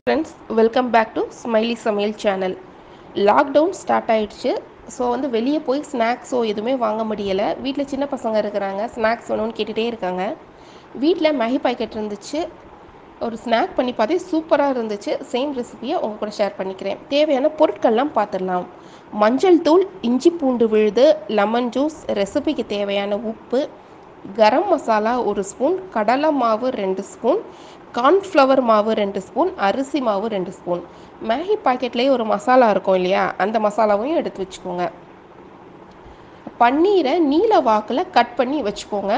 Friends, welcome back to SmileySamayal channel. Lockdown start ஆயிடுச்சு. So வெளியே போய் ஸ்நாக்ஸோ எதுவுமே வாங்க முடியலை. வீட்டில் சின்ன பசங்க இருக்கிறாங்க, ஸ்நாக்ஸ் வேணும்னு கேட்டுகிட்டே இருக்காங்க. வீட்டில் மேகி பாக்கெட் இருந்துச்சு. ஒரு ஸ்நாக் பண்ணி பார்த்தே சூப்பராக இருந்துச்சு. சேம் ரெசிபியை உங்கள் கூட ஷேர் பண்ணிக்கிறேன். தேவையான பொருட்கள்லாம் பார்த்துடலாம். மஞ்சள் தூள், இஞ்சி பூண்டு விழுது, லெமன் ஜூஸ், ரெசிபிக்கு தேவையான உப்பு, கரம் மசாலா 1 ஸ்பூன், கடலை மாவு 2 ஸ்பூன், கார்ன்ஃப்ளவர் மாவு 2 ஸ்பூன், அரிசி மாவு 2 ஸ்பூன். மேகி பாக்கெட்லேயே ஒரு மசாலா இருக்கும் இல்லையா, அந்த மசாலாவையும் எடுத்து வச்சுக்கோங்க. பன்னீரை நீல வாக்கில் கட் பண்ணி வச்சுக்கோங்க.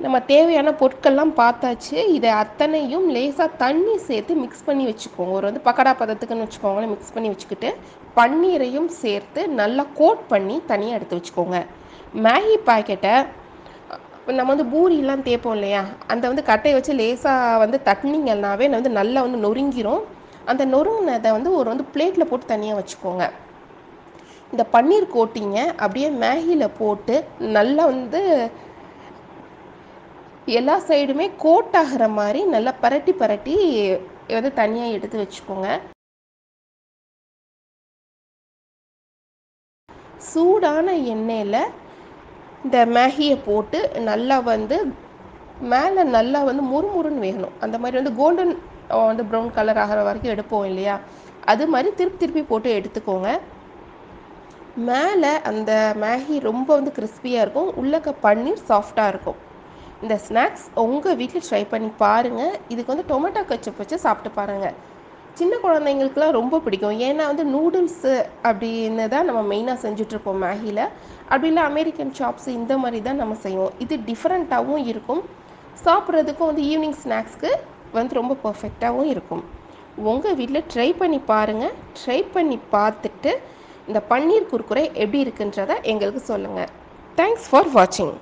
நம்ம தேவையான பொருட்கள்லாம் பார்த்தாச்சு. இதை அத்தனையும் லேசாக தண்ணி சேர்த்து மிக்ஸ் பண்ணி வச்சுக்கோங்க. ஒரு பக்கடா பதத்துக்குன்னு வச்சுக்கோங்களேன். மிக்ஸ் பண்ணி வச்சுக்கிட்டு பன்னீரையும் சேர்த்து நல்லா கோட் பண்ணி தனியாக எடுத்து வச்சுக்கோங்க. மேகி பாக்கெட்டை நம்ம பூரியெலாம் தேய்ப்போம் இல்லையா, அந்த கட்டையை வச்சு லேசாக தட்டினீங்கன்னாவே நல்லா நொறுங்கிரும். அந்த நொறுங்கினதை ஒரு பிளேட்டில் போட்டு தனியாக வச்சுக்கோங்க. இந்த பன்னீர் கோட்டிங்க அப்படியே மேகியில் போட்டு நல்லா எல்லா சைடுமே கோட் ஆகிற மாதிரி நல்லா பரட்டி தனியாக எடுத்து வச்சுக்கோங்க. சூடான எண்ணெயில் இந்த மேகியை போட்டு நல்லா மேலே நல்லா முறுமுறுன்னு வேகணும். அந்த மாதிரி கோல்டன் ப்ரௌன் கலர் ஆகிற வரைக்கும் எடுப்போம் இல்லையா, அது மாதிரி திருப்பி போட்டு எடுத்துக்கோங்க. மேலே அந்த மேகி ரொம்ப கிறிஸ்பியாக இருக்கும், உள்ளக்க பன்னீர் சாஃப்டாக இருக்கும். இந்த ஸ்நாக்ஸ் உங்கள் வீட்டில் ட்ரை பண்ணி பாருங்கள். இதுக்கு டொமேட்டோ கெச்சப் வச்சு சாப்பிட்டு பாருங்கள். சின்ன குழந்தைங்களுக்குலாம் ரொம்ப பிடிக்கும். ஏன்னா நூடுல்ஸு அப்படின்னு தான் நம்ம மெயினாக செஞ்சிட்ருப்போம் மேகியில். அப்படி இல்லை அமெரிக்கன் சாப்ஸ் இந்த மாதிரி தான் நம்ம செய்வோம். இது டிஃப்ரெண்ட்டாகவும் இருக்கும், சாப்பிட்றதுக்கும் ஈவினிங் ஸ்நாக்ஸ்க்கு ரொம்ப பர்ஃபெக்டாகவும் இருக்கும். உங்கள் வீட்டில் ட்ரை பண்ணி பாருங்கள். ட்ரை பண்ணி பார்த்துட்டு இந்த பன்னீர் குர்குரே எப்படி இருக்குன்றதை எங்களுக்கு சொல்லுங்கள். தேங்க்ஸ் ஃபார் வாட்சிங்.